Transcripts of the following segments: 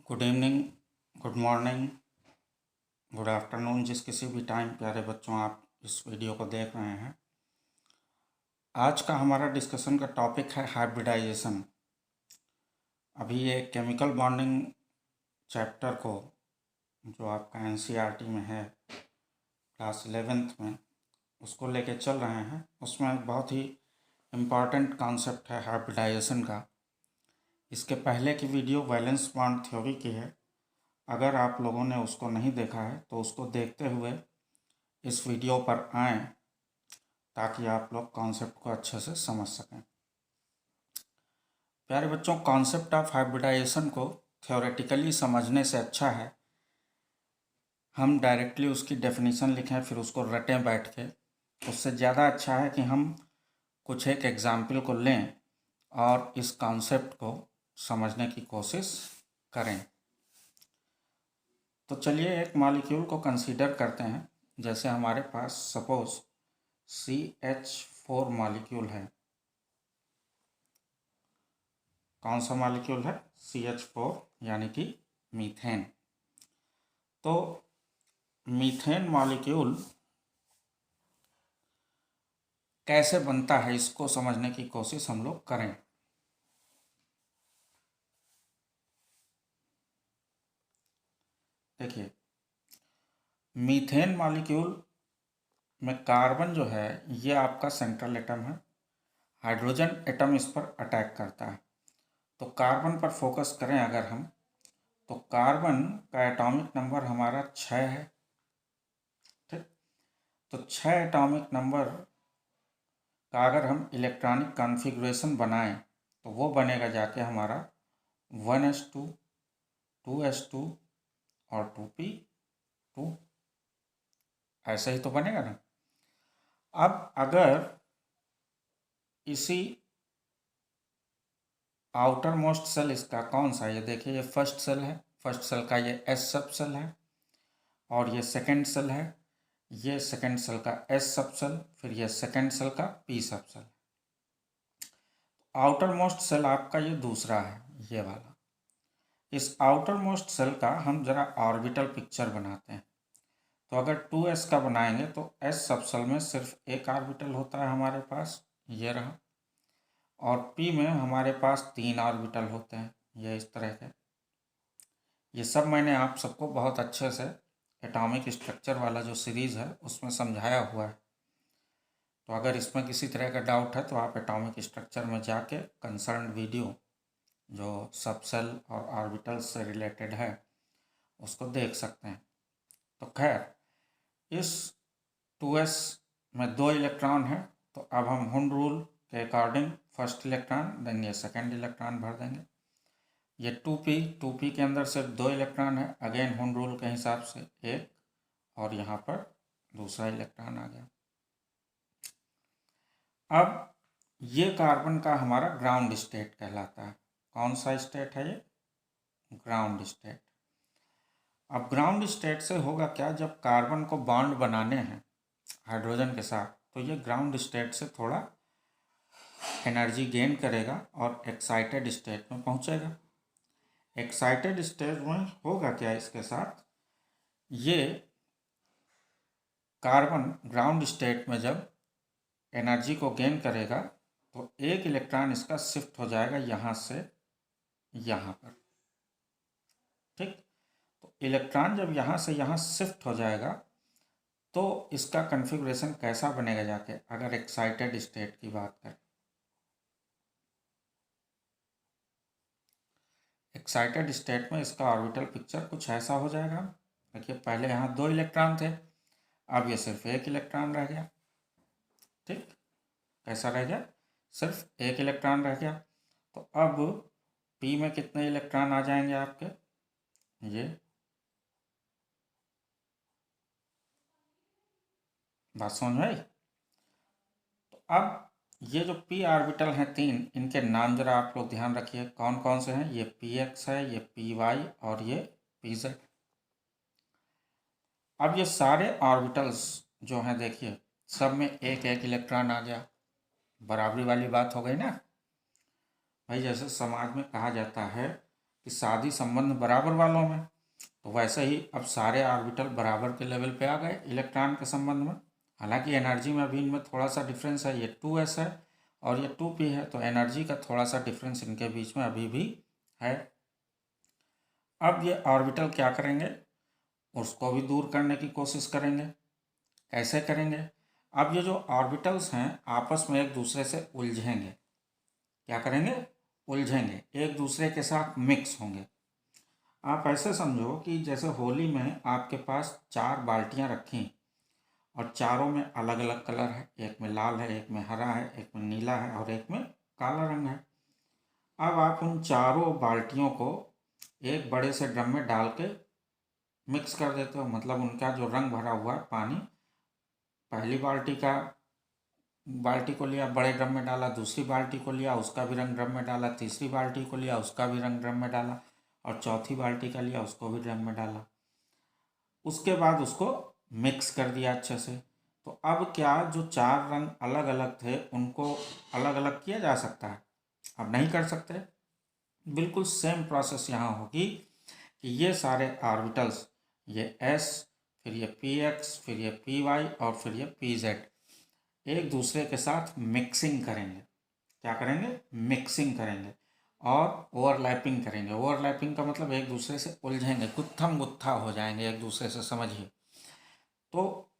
Good evening, good morning, good afternoon, जिस किसी भी टाइम प्यारे बच्चों आप इस वीडियो को देख रहे हैं। आज का हमारा डिस्कशन का टॉपिक है हाइब्रिडाइजेशन। अभी ये केमिकल बॉन्डिंग चैप्टर को जो आपका एनसीईआरटी में है क्लास 11th में, उसको लेके चल रहे हैं। उसमें एक बहुत ही इम्पॉर्टेंट कॉन्सेप्ट है हाइब्रिडाइजेशन का। इसके पहले की वीडियो वैलेंस बॉन्ड थ्योरी की है। अगर आप लोगों ने उसको नहीं देखा है तो उसको देखते हुए इस वीडियो पर आएँ ताकि आप लोग कॉन्सेप्ट को अच्छे से समझ सकें। प्यारे बच्चों, कॉन्सेप्ट ऑफ हाइब्रिडाइजेशन को थ्योरेटिकली समझने से अच्छा है हम डायरेक्टली उसकी डेफिनेशन लिखें फिर उसको रटें बैठ के। उससे ज़्यादा अच्छा है कि हम कुछ एक एग्जाम्पल को लें और इस कॉन्सेप्ट को समझने की कोशिश करें। तो चलिए एक मॉलिक्यूल को कंसीडर करते हैं। जैसे हमारे पास सपोज CH4 मॉलिक्यूल है। कौन सा मॉलिक्यूल है? CH4 यानी कि मीथेन। तो मीथेन मॉलिक्यूल कैसे बनता है इसको समझने की कोशिश हम लोग करें। देखिए, मीथेन मॉलिक्यूल में कार्बन जो है ये आपका सेंट्रल एटम है। हाइड्रोजन एटम इस पर अटैक करता है। तो कार्बन पर फोकस करें अगर हम, तो कार्बन का एटॉमिक नंबर हमारा 6 है। ठीक, तो 6 एटॉमिक नंबर का अगर हम इलेक्ट्रॉनिक कॉन्फ़िगरेशन बनाएं तो वो बनेगा जाके हमारा 1s2, 2s2 और 2p2। ऐसे ही तो बनेगा ना। अब अगर इसी आउटर मोस्ट सेल इसका कौन सा है, ये देखिए, ये फर्स्ट सेल है। फर्स्ट सेल का ये S सब सेल है और ये सेकेंड सेल है। ये सेकेंड सेल का S सब सेल, फिर ये सेकेंड सेल का P सब सेल। आउटर मोस्ट सेल आपका ये दूसरा है, ये वाला। इस आउटर मोस्ट सेल का हम जरा ऑर्बिटल पिक्चर बनाते हैं। तो अगर 2s का बनाएंगे तो S सब सेल में सिर्फ एक ऑर्बिटल होता है हमारे पास, ये रहा। और P में हमारे पास 3 ऑर्बिटल होते हैं, ये इस तरह के। ये सब मैंने आप सबको बहुत अच्छे से एटॉमिक स्ट्रक्चर वाला जो सीरीज़ है उसमें समझाया हुआ है। तो अगर इसमें किसी तरह का डाउट है तो आप एटॉमिक स्ट्रक्चर में जाके कंसर्न वीडियो जो सब सेल और ऑर्बिटल से रिलेटेड है उसको देख सकते हैं। तो खैर, इस 2s में 2 इलेक्ट्रॉन है। तो अब हम हुंड रूल के अकॉर्डिंग फर्स्ट इलेक्ट्रॉन देन ये सेकेंड इलेक्ट्रॉन भर देंगे। ये 2p के अंदर सिर्फ 2 इलेक्ट्रॉन है, अगेन हुंड रूल के हिसाब से एक, और यहाँ पर दूसरा इलेक्ट्रॉन आ गया। अब ये कार्बन का हमारा ग्राउंड स्टेट कहलाता है। कौन सा स्टेट है ये? Ground state. अब ग्राउंड स्टेट से होगा क्या, जब कार्बन को बॉन्ड बनाने हैं हाइड्रोजन के साथ तो ये ग्राउंड स्टेट से थोड़ा एनर्जी गेन करेगा और एक्साइटेड स्टेट में पहुंचेगा। एक्साइटेड स्टेट में होगा क्या इसके साथ, ये कार्बन ग्राउंड स्टेट में जब एनर्जी को गेन करेगा तो एक इलेक्ट्रॉन इसका शिफ्ट हो जाएगा यहाँ से यहाँ पर। ठीक, तो इलेक्ट्रॉन जब यहाँ से यहाँ शिफ्ट हो जाएगा तो इसका कन्फिग्रेशन कैसा बनेगा जाके, अगर एक्साइटेड स्टेट की बात करें। एक्साइटेड स्टेट में इसका ऑर्बिटल पिक्चर कुछ ऐसा हो जाएगा। देखिए, पहले यहाँ 2 इलेक्ट्रॉन थे, अब ये सिर्फ एक इलेक्ट्रॉन रह गया। ठीक, कैसा रह गया? सिर्फ एक इलेक्ट्रॉन रह गया। तो अब P में कितने इलेक्ट्रॉन आ जाएंगे आपके? ये बात समझ में आई? तो अब ये जो P ऑर्बिटल हैं 3, इनके नाम जरा आप लोग ध्यान रखिए कौन कौन से हैं। ये PX है, ये PY और ये PZ। अब ये सारे ऑर्बिटल्स जो हैं, देखिए सब में एक एक इलेक्ट्रॉन आ गया। बराबरी वाली बात हो गई ना भाई। जैसे समाज में कहा जाता है कि शादी संबंध बराबर वालों में, तो वैसे ही अब सारे ऑर्बिटल बराबर के लेवल पे आ गए इलेक्ट्रॉन के संबंध में। हालांकि एनर्जी में अभी इनमें थोड़ा सा डिफरेंस है, ये 2s है और ये 2p है, तो एनर्जी का थोड़ा सा डिफरेंस इनके बीच में अभी भी है। अब ये ऑर्बिटल क्या करेंगे, उसको भी दूर करने की कोशिश करेंगे। कैसे करेंगे, अब ये जो ऑर्बिटल्स हैं आपस में एक दूसरे से उलझेंगे। क्या करेंगे, उलझेंगे, एक दूसरे के साथ मिक्स होंगे। आप ऐसे समझो कि जैसे होली में आपके पास 4 बाल्टियां रखी और चारों में अलग अलग कलर है, एक में लाल है, एक में हरा है, एक में नीला है और एक में काला रंग है। अब आप उन चारों बाल्टियों को एक बड़े से ड्रम में डाल के मिक्स कर देते हो, मतलब उनका जो रंग भरा हुआ है पानी, पहली बाल्टी को लिया, बड़े ड्रम में डाला, दूसरी बाल्टी को लिया, उसका भी रंग ड्रम में डाला, तीसरी बाल्टी को लिया, उसका भी रंग ड्रम में डाला और चौथी बाल्टी का लिया, उसको भी ड्रम में डाला। उसके बाद उसको मिक्स कर दिया अच्छे से। तो अब क्या, जो 4 रंग अलग अलग थे उनको अलग अलग किया जा सकता है? अब नहीं कर सकते। बिल्कुल सेम प्रोसेस यहाँ होगी कि ये सारे ऑर्बिटल्स, ये s, फिर ये px, फिर ये py और फिर ये pz एक दूसरे के साथ मिक्सिंग करेंगे। क्या करेंगे, मिक्सिंग करेंगे और ओवरलैपिंग करेंगे। ओवरलैपिंग का मतलब एक दूसरे से उलझेंगे, गुत्थम गुत्था हो जाएंगे एक दूसरे से, समझिए। तो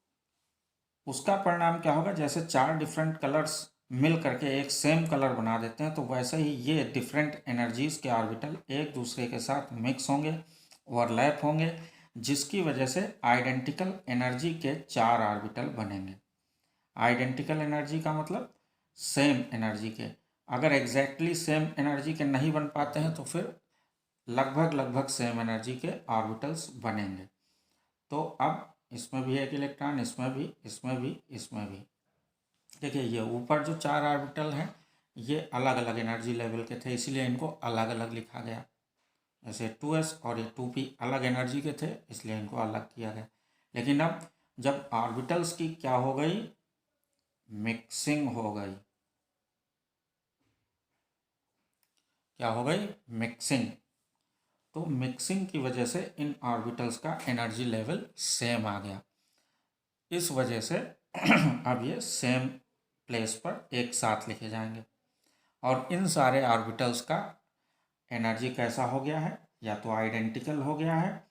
उसका परिणाम क्या होगा, जैसे 4 डिफरेंट कलर्स मिल करके एक सेम कलर बना देते हैं, तो वैसे ही ये डिफरेंट एनर्जीज के ऑर्बिटल एक दूसरे के साथ मिक्स होंगे, ओवरलैप होंगे, जिसकी वजह से आइडेंटिकल एनर्जी के 4 ऑर्बिटल बनेंगे। आइडेंटिकल एनर्जी का मतलब सेम एनर्जी के। अगर एग्जैक्टली सेम एनर्जी के नहीं बन पाते हैं तो फिर लगभग लगभग सेम एनर्जी के ऑर्बिटल्स बनेंगे। तो अब इसमें भी एक इलेक्ट्रॉन, इसमें भी, इसमें भी, इसमें भी। देखिए ये ऊपर जो 4 ऑर्बिटल हैं ये अलग अलग एनर्जी लेवल के थे, इसीलिए इनको अलग अलग लिखा गया। जैसे 2s और ये 2p अलग एनर्जी के थे, इसलिए इनको अलग किया गया। लेकिन अब जब ऑर्बिटल्स की क्या हो गई, मिक्सिंग हो गई। क्या हो गई, मिक्सिंग। तो मिक्सिंग की वजह से इन ऑर्बिटल्स का एनर्जी लेवल सेम आ गया। इस वजह से अब ये सेम प्लेस पर एक साथ लिखे जाएंगे और इन सारे ऑर्बिटल्स का एनर्जी कैसा हो गया है, या तो आइडेंटिकल हो गया है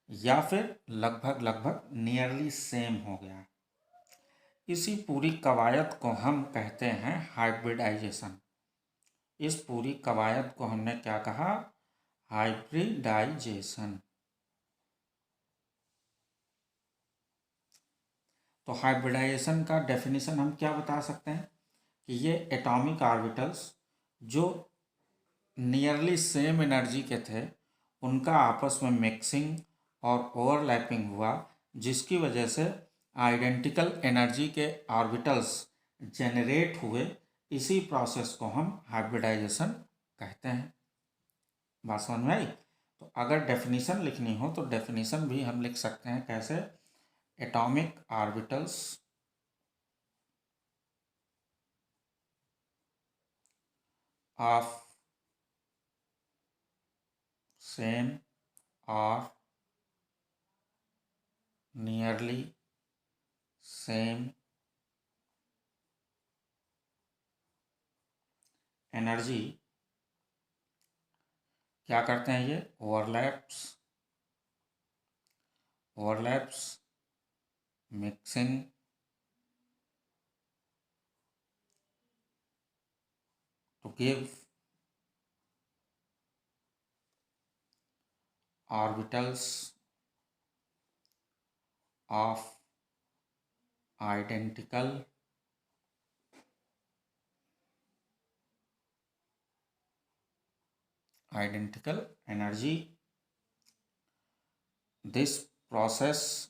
या फिर लगभग लगभग नियरली सेम हो गया है। इसी पूरी कवायद को हम कहते हैं हाइब्रिडाइजेशन। इस पूरी कवायद को हमने क्या कहा, हाइब्रिडाइजेशन। तो हाइब्रिडाइजेशन का डेफिनेशन हम क्या बता सकते हैं कि ये एटॉमिक ऑर्बिटल्स जो नियरली सेम एनर्जी के थे उनका आपस में मिक्सिंग और ओवरलैपिंग हुआ, जिसकी वजह से आइडेंटिकल एनर्जी के ऑर्बिटल्स जनरेट हुए। इसी प्रोसेस को हम हाइब्रिडाइजेशन कहते हैं। बात समझ में आई? तो अगर डेफिनेशन लिखनी हो तो डेफिनेशन भी हम लिख सकते हैं कैसे, एटॉमिक ऑर्बिटल्स ऑफ सेम और नियरली सेम एनर्जी क्या करते हैं, ये overlaps mixing to give orbitals of identical energy. This process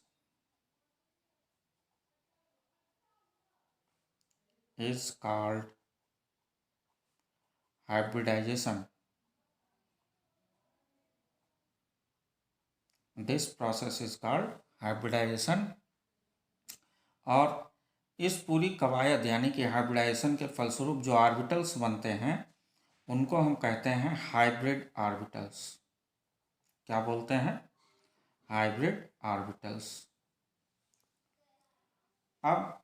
is called hybridization. This process is called hybridization। और इस पूरी कवायद यानी कि हाइब्रिडाइजेशन के फलस्वरूप जो ऑर्बिटल्स बनते हैं उनको हम कहते हैं हाइब्रिड ऑर्बिटल्स। क्या बोलते हैं? Hybrid orbitals. अब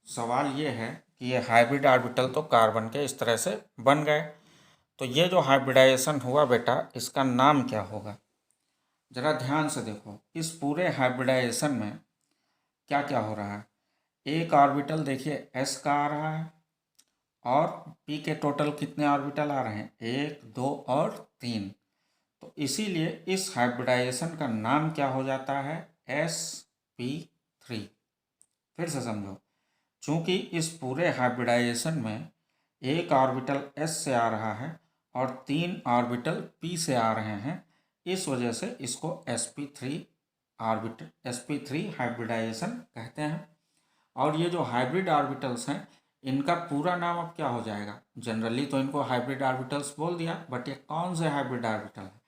सवाल ये है कि ये हाइब्रिड ऑर्बिटल तो कार्बन के इस तरह से बन गए, तो ये जो हाइब्रिडाइजेशन हुआ बेटा, इसका नाम क्या होगा? जरा ध्यान से देखो, इस पूरे हाइब्रिडाइजेशन में क्या क्या हो रहा है। एक ऑर्बिटल देखिए s का आ रहा है, और p के टोटल कितने ऑर्बिटल आ रहे हैं? 1, 2 और 3। तो इसीलिए इस हाइब्रिडाइजेशन का नाम क्या हो जाता है? sp3। फिर से समझो, चूंकि इस पूरे हाइब्रिडाइजेशन में एक ऑर्बिटल s से आ रहा है और 3 ऑर्बिटल p से आ रहे हैं, इस वजह से इसको sp3 हाइब्रिडाइजेशन कहते हैं। और ये जो हाइब्रिड ऑर्बिटल्स हैं, इनका पूरा नाम अब क्या हो जाएगा? जनरली तो इनको हाइब्रिड ऑर्बिटल्स बोल दिया, बट ये कौन से हाइब्रिड ऑर्बिटल है?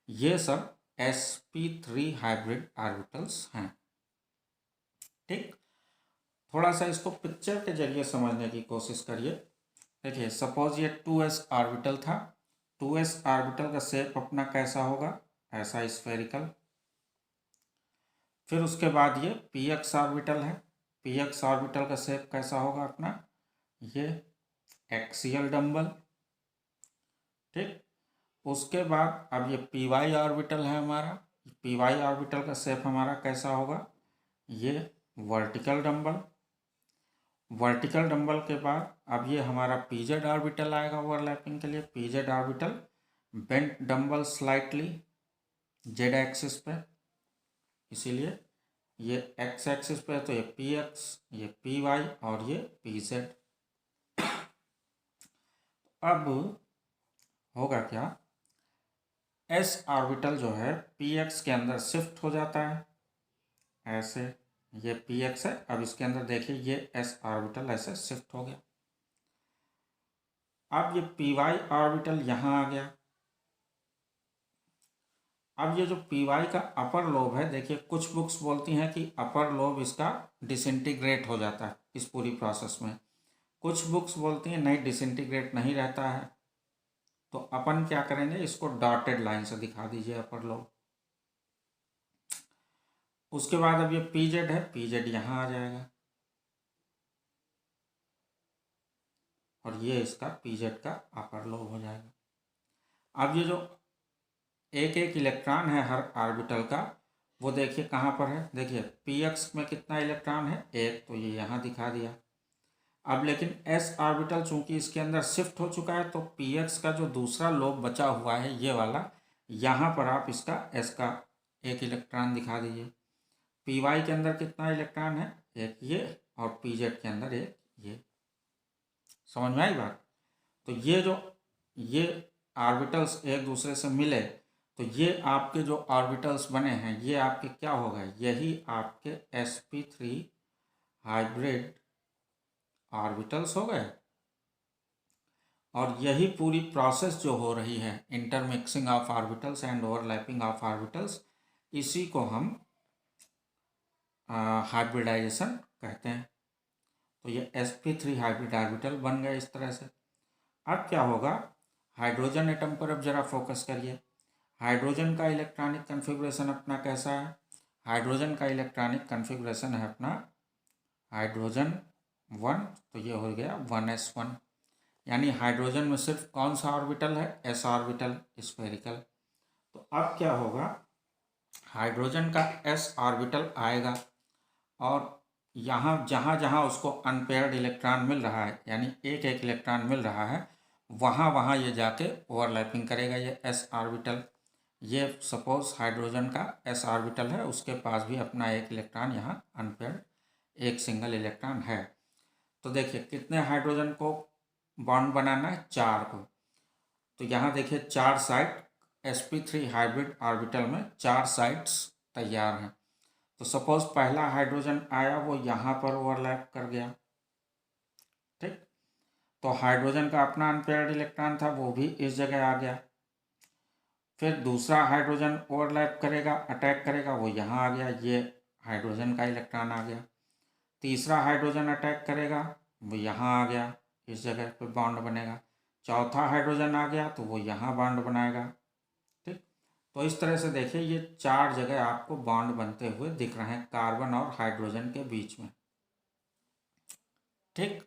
ये सब sp3 हाइब्रिड ऑर्बिटल्स हैं। ठीक, थोड़ा सा इसको पिक्चर के जरिए समझने की कोशिश करिए। देखिए, सपोज ये 2s ऑर्बिटल था। 2s ऑर्बिटल का शेप अपना कैसा होगा? ऐसा स्फेरिकल। फिर उसके बाद ये px ऑर्बिटल है। px ऑर्बिटल का शेप कैसा होगा अपना? ये एक्सियल डंबल। ठीक, उसके बाद अब ये py ऑर्बिटल है हमारा। py ऑर्बिटल का शेप हमारा कैसा होगा? ये वर्टिकल डंबल। वर्टिकल डंबल के बाद अब ये हमारा pz ऑर्बिटल आएगा ओवरलैपिंग के लिए। pz orbital bent dumbbell slightly z axis पे, इसीलिए ये x एक्सिस पे है, तो ये px, ये py और ये pz। अब होगा क्या? s ऑर्बिटल जो है px के अंदर शिफ्ट हो जाता है, ऐसे। ये px है, अब इसके अंदर देखिए ये s ऑर्बिटल ऐसे शिफ्ट हो गया। अब ये py ऑर्बिटल यहाँ आ गया। अब ये जो py का अपर लोब है, देखिए कुछ बुक्स बोलती हैं कि अपर लोब इसका डिसइंटीग्रेट हो जाता है इस पूरी प्रोसेस में। कुछ बुक्स बोलती हैं नहीं, डिसइंटीग्रेट नहीं रहता है। तो अपन क्या करेंगे, इसको डॉटेड लाइन से दिखा दीजिए अपर लोब। उसके बाद अब ये pz है, pz यहाँ आ जाएगा, और ये इसका pz का अपर लोब हो जाएगा। अब ये जो एक एक इलेक्ट्रॉन है हर ऑर्बिटल का, वो देखिए कहाँ पर है। देखिए px में कितना इलेक्ट्रॉन है? 1, तो ये यहाँ दिखा दिया। अब लेकिन s ऑर्बिटल चूंकि इसके अंदर शिफ्ट हो चुका है, तो px का जो दूसरा लोब बचा हुआ है ये वाला, यहाँ पर आप इसका s का एक इलेक्ट्रॉन दिखा दीजिए। py के अंदर कितना इलेक्ट्रॉन है? 1 ये, और pz के अंदर 1 ये। समझ में आई बात? तो ये ऑर्बिटल्स एक दूसरे से मिले, तो ये आपके जो ऑर्बिटल्स बने हैं, ये आपके क्या हो गए? यही आपके sp3 हाइब्रिड ऑर्बिटल्स हो गए। और यही पूरी प्रोसेस जो हो रही है, intermixing of orbitals and overlapping of orbitals, इसी को हम हाइब्रिडाइजेशन कहते हैं। तो ये sp3 हाइब्रिड ऑर्बिटल बन गए इस तरह से। अब क्या होगा? हाइड्रोजन एटम पर अब जरा फोकस करिए। हाइड्रोजन का इलेक्ट्रॉनिक कन्फिगुरेशन अपना कैसा है? हाइड्रोजन का इलेक्ट्रॉनिक कन्फिगुरेशन है अपना हाइड्रोजन 1, तो ये हो गया 1s1। यानी हाइड्रोजन में सिर्फ कौन सा ऑर्बिटल है? s orbital, spherical. तो अब क्या होगा? हाइड्रोजन का s ऑर्बिटल आएगा, और यहाँ जहाँ जहाँ उसको अनपेयर्ड इलेक्ट्रॉन मिल रहा है, यानी एक एक इलेक्ट्रॉन मिल रहा है, वहाँ वहाँ ये जाके ओवरलैपिंग करेगा ये s ऑर्बिटल। ये सपोज हाइड्रोजन का s ऑर्बिटल है, उसके पास भी अपना एक इलेक्ट्रॉन यहाँ अनपेयर्ड एक सिंगल इलेक्ट्रॉन है। तो देखिए कितने हाइड्रोजन को बॉन्ड बनाना है? 4 को। तो यहाँ देखिए 4 साइड sp3 हाइब्रिड ऑर्बिटल में 4 साइड्स तैयार हैं। तो सपोज पहला हाइड्रोजन आया, वो यहाँ पर ओवरलैप कर गया। ठीक, तो हाइड्रोजन का अपना अनपेयर्ड इलेक्ट्रॉन था, वो भी इस जगह आ गया। फिर दूसरा हाइड्रोजन ओवरलैप करेगा, अटैक करेगा, वो यहाँ आ गया, ये हाइड्रोजन का इलेक्ट्रॉन आ गया। तीसरा हाइड्रोजन अटैक करेगा, वो यहाँ आ गया, इस जगह पे बॉन्ड बनेगा। चौथा हाइड्रोजन आ गया, तो वो यहाँ बॉन्ड बनाएगा। ठीक, तो इस तरह से देखिए ये 4 जगह आपको बॉन्ड बनते हुए दिख रहे हैं कार्बन और हाइड्रोजन के बीच में। ठीक,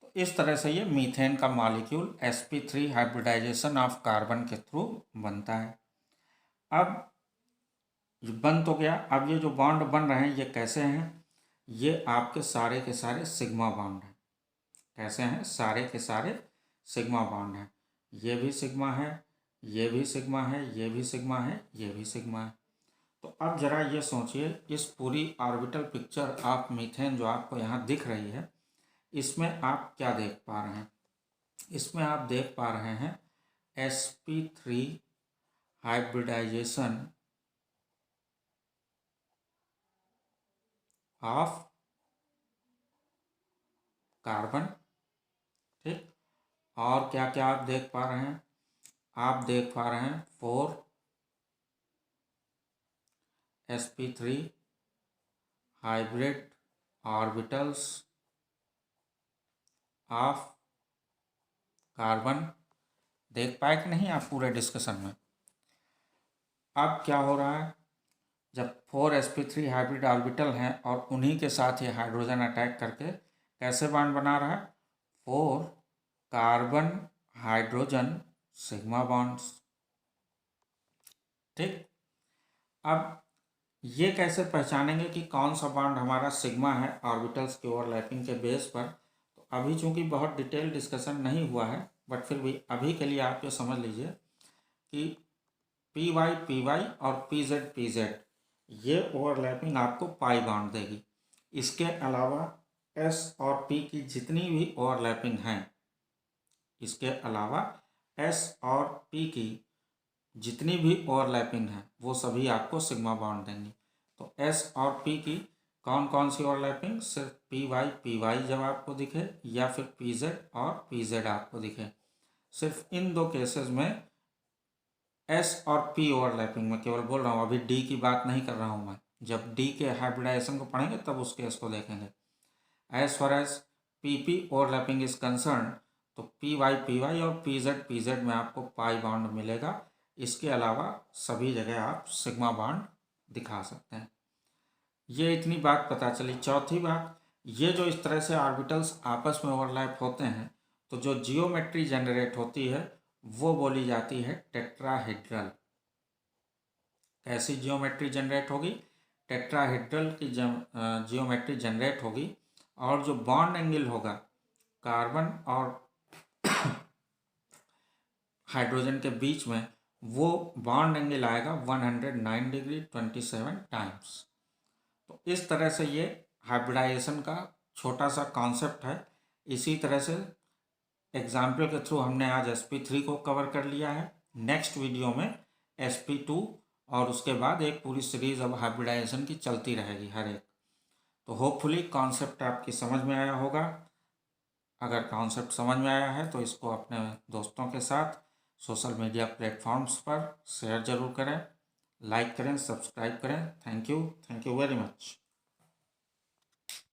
तो इस तरह से ये मीथेन का molecule sp3 hybridisation of carbon के थ्रू बनता है। अब ये बन तो गया, अब ये जो बॉन्ड बन रहे हैं ये कैसे हैं? ये आपके सारे के सारे सिग्मा बॉन्ड हैं। कैसे हैं? सारे के सारे सिग्मा बॉन्ड हैं। ये भी सिग्मा है, ये भी सिग्मा है, ये भी सिग्मा है, ये भी सिग्मा है। तो अब जरा ये सोचिए, इस पूरी ऑर्बिटल पिक्चर ऑफ मीथेन जो आपको यहाँ दिख रही है, इसमें आप क्या देख पा रहे हैं? इसमें आप देख पा रहे हैं sp3 हाइब्रिडाइजेशन ऑफ कार्बन। ठीक, और क्या क्या आप देख पा रहे हैं? आप देख पा रहे हैं 4 sp3 hybrid orbitals of carbon. देख पाए कि नहीं आप पूरे डिस्कशन में? अब क्या हो रहा है, जब 4 sp3 हाइब्रिड ऑर्बिटल हैं और उन्हीं के साथ ये हाइड्रोजन अटैक करके कैसे बॉन्ड बना रहा है? 4 कार्बन हाइड्रोजन सिग्मा बॉन्ड्स। ठीक, अब ये कैसे पहचानेंगे कि कौन सा बॉन्ड हमारा सिग्मा है ऑर्बिटल्स के ओवरलैपिंग के बेस पर? तो अभी चूंकि बहुत डिटेल डिस्कशन नहीं हुआ है, बट फिर भी अभी के लिए आप ये समझ लीजिए कि py और pz ये ओवरलैपिंग आपको पाई बॉन्ड देगी। इसके अलावा s और p की जितनी भी ओवरलैपिंग हैं, इसके अलावा s और p की जितनी भी ओवरलैपिंग है वो सभी आपको सिग्मा बॉन्ड देंगी। तो s और p की कौन कौन सी ओवरलैपिंग? सिर्फ py जब आपको दिखे या फिर pz और pz आपको दिखे, सिर्फ इन दो केसेस में s और p ओवरलैपिंग में केवल बोल रहा हूँ, अभी d की बात नहीं कर रहा हूँ मैं। जब d के हाइब्रिडाइजेशन को पढ़ेंगे तब उस केस को देखेंगे। As far as pp overlapping is concern, तो py और pz में आपको पाई बॉन्ड मिलेगा। इसके अलावा सभी जगह आप सिग्मा बॉन्ड दिखा सकते हैं। ये इतनी बात पता चली। चौथी बात, ये जो इस तरह से ऑर्बिटल्स आपस में ओवरलैप होते हैं तो जो जियोमेट्री जनरेट होती है वो बोली जाती है टेट्राहेड्रल। कैसी जियोमेट्री जनरेट होगी? टेट्राहेड्रल की जियोमेट्री जनरेट होगी, और जो बॉन्ड एंगल होगा कार्बन और हाइड्रोजन के बीच में, वो बॉन्ड एंगल आएगा 109 डिग्री 27 टाइम्स। तो इस तरह से ये हाइब्रिडाइजेशन का छोटा सा कॉन्सेप्ट है। इसी तरह से एग्जाम्पल के थ्रू हमने आज sp3 को कवर कर लिया है। नेक्स्ट वीडियो में sp2 और उसके बाद एक पूरी सीरीज अब हाइब्रिडाइजेशन की चलती रहेगी हर एक। तो होपफुली कॉन्सेप्ट आपकी समझ में आया होगा। अगर कॉन्सेप्ट समझ में आया है तो इसको अपने दोस्तों के साथ सोशल मीडिया प्लेटफॉर्म्स पर शेयर ज़रूर करें, लाइक करें, सब्सक्राइब करें। Thank you very much.